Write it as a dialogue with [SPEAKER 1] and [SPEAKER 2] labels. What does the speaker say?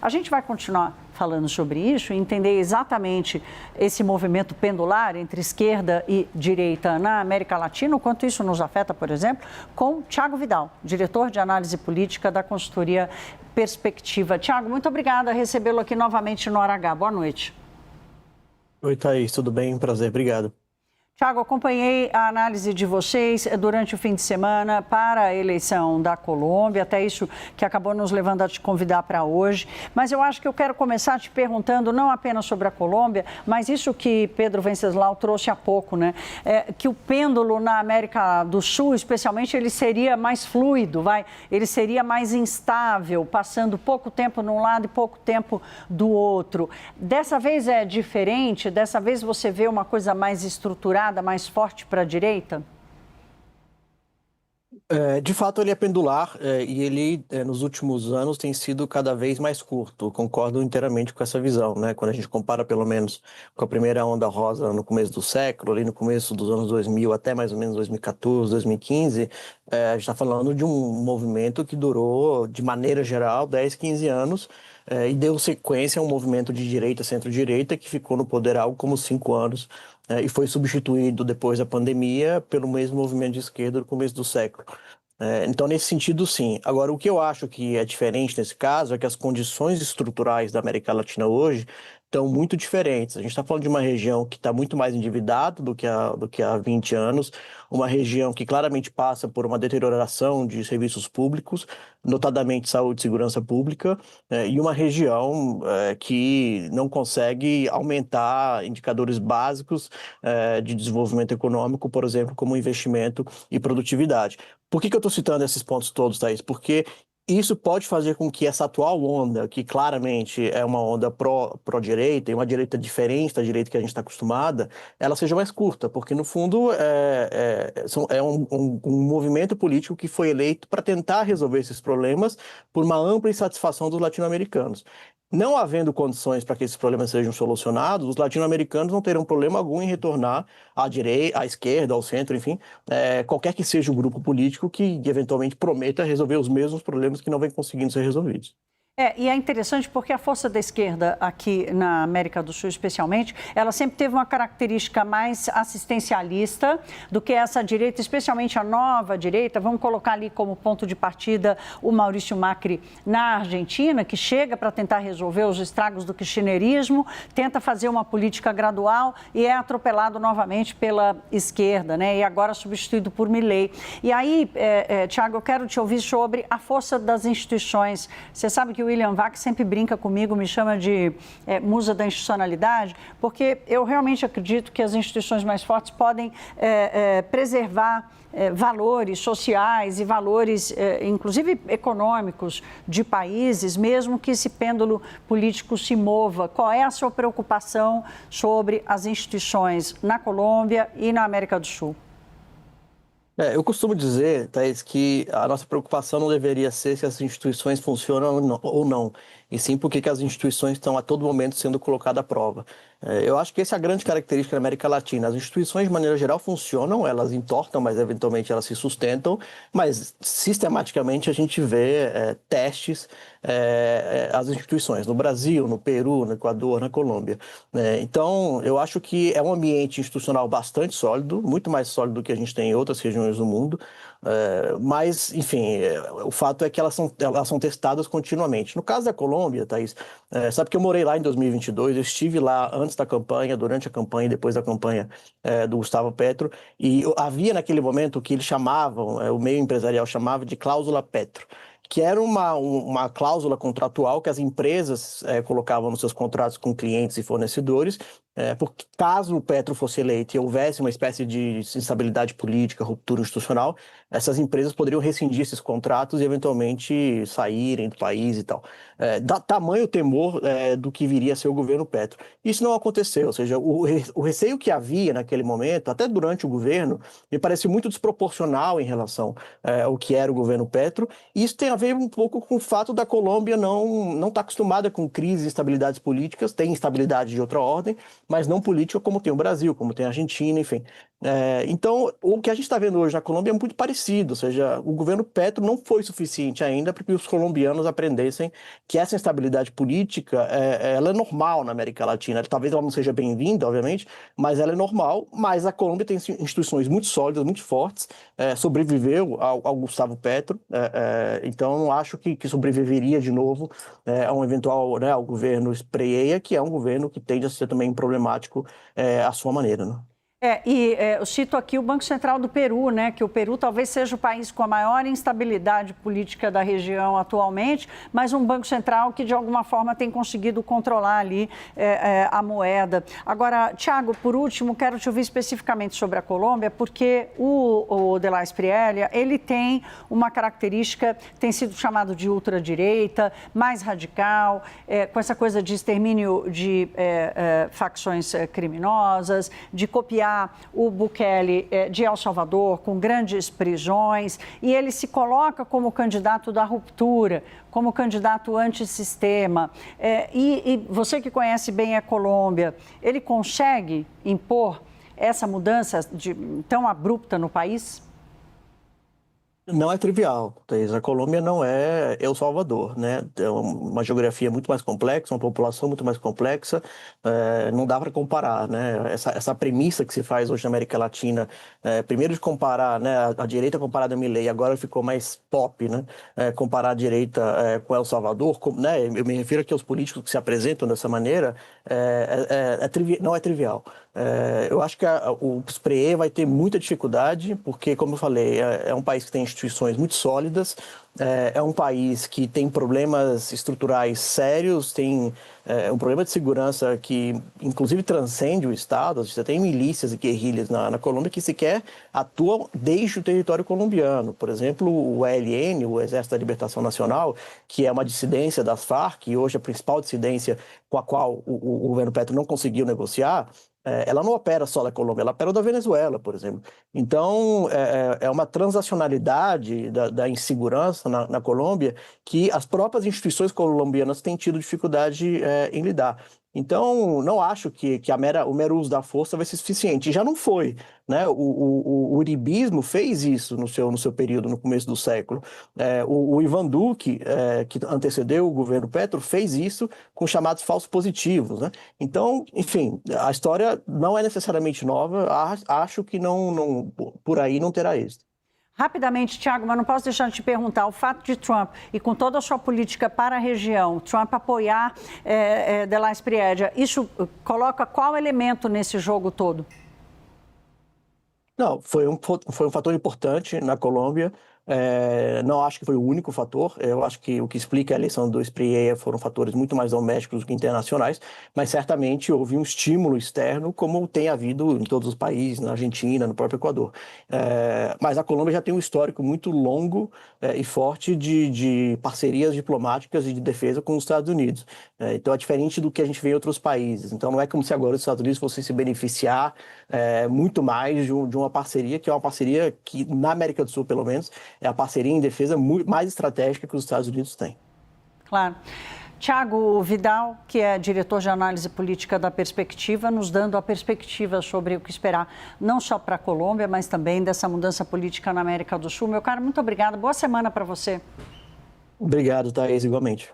[SPEAKER 1] A gente vai continuar falando sobre isso e entender exatamente esse movimento pendular entre esquerda e direita na América Latina, o quanto isso nos afeta, por exemplo, com Tiago Vidal, diretor de análise política da consultoria Perspectiva. Tiago, muito obrigada por recebê-lo aqui novamente no Hora H. Boa noite.
[SPEAKER 2] Oi, Thaís, tudo bem? Prazer, obrigado.
[SPEAKER 1] Tiago, acompanhei a análise de vocês durante o fim de semana para a eleição da Colômbia, até isso que acabou nos levando a te convidar para hoje. Mas eu acho que eu quero começar te perguntando não apenas sobre a Colômbia, mas isso que Pedro Venceslau trouxe há pouco, né? Que o pêndulo na América do Sul, especialmente, ele seria mais fluido, ele seria mais instável, passando pouco tempo num lado e pouco tempo do outro. Dessa vez é diferente? Dessa vez você vê uma coisa mais estruturada, mais forte para a direita?
[SPEAKER 2] De fato, ele é pendular e ele, nos últimos anos, tem sido cada vez mais curto. Concordo inteiramente com essa visão, né? Quando a gente compara, pelo menos, com a primeira onda rosa no começo do século, ali no começo dos anos 2000 até mais ou menos 2014, 2015, a gente está falando de um movimento que durou, de maneira geral, 10, 15 anos, e deu sequência a um movimento de direita, centro-direita, que ficou no poder algo como 5 anos, e foi substituído depois da pandemia pelo mesmo movimento de esquerda no começo do século. Então, nesse sentido, sim. Agora, o que eu acho que é diferente nesse caso é que as condições estruturais da América Latina hoje estão muito diferentes. A gente está falando de uma região que está muito mais endividada do que há 20 anos, uma região que claramente passa por uma deterioração de serviços públicos, notadamente saúde e segurança pública, e uma região que não consegue aumentar indicadores básicos de desenvolvimento econômico, por exemplo, como investimento e produtividade. Por que eu estou citando esses pontos todos, Thaís? Porque isso pode fazer com que essa atual onda, que claramente é uma onda pró-direita, e uma direita diferente da direita que a gente está acostumada, ela seja mais curta, porque no fundo é um movimento político que foi eleito para tentar resolver esses problemas por uma ampla insatisfação dos latino-americanos. Não havendo condições para que esses problemas sejam solucionados, os latino-americanos não terão problema algum em retornar à direita, à esquerda, ao centro, enfim, qualquer que seja o grupo político que eventualmente prometa resolver os mesmos problemas que não vem conseguindo ser resolvidos.
[SPEAKER 1] E é interessante porque a força da esquerda aqui na América do Sul, especialmente, ela sempre teve uma característica mais assistencialista do que essa direita, especialmente a nova direita. Vamos colocar ali como ponto de partida o Maurício Macri na Argentina, que chega para tentar resolver os estragos do kirchnerismo, tenta fazer uma política gradual e é atropelado novamente pela esquerda, né? E agora substituído por Milei. E aí, Tiago, eu quero te ouvir sobre a força das instituições. Você sabe que o William Vac sempre brinca comigo, me chama de musa da institucionalidade, porque eu realmente acredito que as instituições mais fortes podem preservar valores sociais e valores, inclusive econômicos, de países, mesmo que esse pêndulo político se mova. Qual é a sua preocupação sobre as instituições na Colômbia e na América do Sul?
[SPEAKER 2] Eu costumo dizer, Thaís, que a nossa preocupação não deveria ser se as instituições funcionam ou não, e sim porque as instituições estão a todo momento sendo colocadas à prova. Eu acho que essa é a grande característica da América Latina. As instituições, de maneira geral, funcionam, elas entortam, mas eventualmente elas se sustentam, mas sistematicamente a gente vê testes às instituições, no Brasil, no Peru, no Equador, na Colômbia. Então, eu acho que é um ambiente institucional bastante sólido, muito mais sólido do que a gente tem em outras regiões do mundo, mas, enfim, o fato é que elas são testadas continuamente. No caso da Colômbia, Thaís, sabe que eu morei lá em 2022, eu estive lá antes da campanha, durante a campanha e depois da campanha do Gustavo Petro, e havia naquele momento o que eles chamavam, o meio empresarial chamava de cláusula Petro, que era uma cláusula contratual que as empresas colocavam nos seus contratos com clientes e fornecedores, porque caso o Petro fosse eleito e houvesse uma espécie de instabilidade política, ruptura institucional, essas empresas poderiam rescindir esses contratos e eventualmente saírem do país e tal. Tamanho temor do que viria a ser o governo Petro. Isso não aconteceu, ou seja, o receio que havia naquele momento, até durante o governo, me parece muito desproporcional em relação ao que era o governo Petro. Isso tem a ver um pouco com o fato da Colômbia não estar acostumada com crises e instabilidades políticas, tem instabilidade de outra ordem, mas não política como tem o Brasil, como tem a Argentina, enfim. Então, o que a gente está vendo hoje na Colômbia é muito parecido, ou seja, o governo Petro não foi suficiente ainda para que os colombianos aprendessem que essa instabilidade política ela é normal na América Latina. Talvez ela não seja bem-vinda, obviamente, mas ela é normal. Mas a Colômbia tem instituições muito sólidas, muito fortes, sobreviveu ao Gustavo Petro, então não acho que sobreviveria de novo a um eventual, né, ao governo Spreia, que é um governo que tende a ser também problemático à sua maneira, né?
[SPEAKER 1] Eu cito aqui o Banco Central do Peru, né, que o Peru talvez seja o país com a maior instabilidade política da região atualmente, mas um Banco Central que, de alguma forma, tem conseguido controlar ali a moeda. Agora, Thiago, por último, quero te ouvir especificamente sobre a Colômbia, porque o De La Espriella, ele tem uma característica, tem sido chamado de ultradireita, mais radical, com essa coisa de extermínio de facções criminosas, de copiar o Bukele de El Salvador, com grandes prisões, e ele se coloca como candidato da ruptura, como candidato antissistema. E você que conhece bem a Colômbia, ele consegue impor essa mudança tão abrupta no país?
[SPEAKER 2] Não é trivial, Thaís. A Colômbia não é El Salvador, né? É uma geografia muito mais complexa, uma população muito mais complexa, não dá para comparar, né? Essa premissa que se faz hoje na América Latina, primeiro de comparar, né, a direita comparada a Milei, agora ficou mais pop, né? Comparar a direita com El Salvador, né? Eu me refiro aqui aos políticos que se apresentam dessa maneira, não é trivial. Eu acho que o Spreia vai ter muita dificuldade, porque, como eu falei, é um país que tem instituições muito sólidas, é um país que tem problemas estruturais sérios, tem um problema de segurança que, inclusive, transcende o Estado. Você tem milícias e guerrilhas na Colômbia que sequer atuam desde o território colombiano. Por exemplo, o ELN, o Exército da Libertação Nacional, que é uma dissidência das Farc, e hoje a principal dissidência com a qual o governo Petro não conseguiu negociar, ela não opera só na Colômbia, ela opera da Venezuela, por exemplo. Então, é uma transacionalidade da insegurança na Colômbia que as próprias instituições colombianas têm tido dificuldade em lidar. Então, não acho que o mero uso da força vai ser suficiente. Já não foi, né? O uribismo fez isso no seu período, no começo do século. O Ivan Duque, que antecedeu o governo Petro, fez isso com chamados falsos positivos, né? Então, enfim, a história não é necessariamente nova. Acho que por aí não terá êxito.
[SPEAKER 1] Rapidamente, Thiago, mas não posso deixar de te perguntar, o fato de Trump, e com toda a sua política para a região, Trump apoiar De La Espriella, isso coloca qual elemento nesse jogo todo?
[SPEAKER 2] Não, foi um fator importante na Colômbia. Não acho que foi o único fator. Eu acho que o que explica a eleição do Spreia foram fatores muito mais domésticos do que internacionais, mas certamente houve um estímulo externo, como tem havido em todos os países, na Argentina, no próprio Equador. Mas a Colômbia já tem um histórico muito longo e forte de parcerias diplomáticas e de defesa com os Estados Unidos. Então é diferente do que a gente vê em outros países. Então não é como se agora os Estados Unidos fossem se beneficiar muito mais de uma parceria, que é uma parceria que, na América do Sul, pelo menos, é a parceria em defesa mais estratégica que os Estados Unidos têm.
[SPEAKER 1] Claro. Thiago Vidal, que é diretor de análise política da Perspectiva, nos dando a perspectiva sobre o que esperar, não só para a Colômbia, mas também dessa mudança política na América do Sul. Meu caro, muito obrigada. Boa semana para você.
[SPEAKER 2] Obrigado, Thaís, igualmente.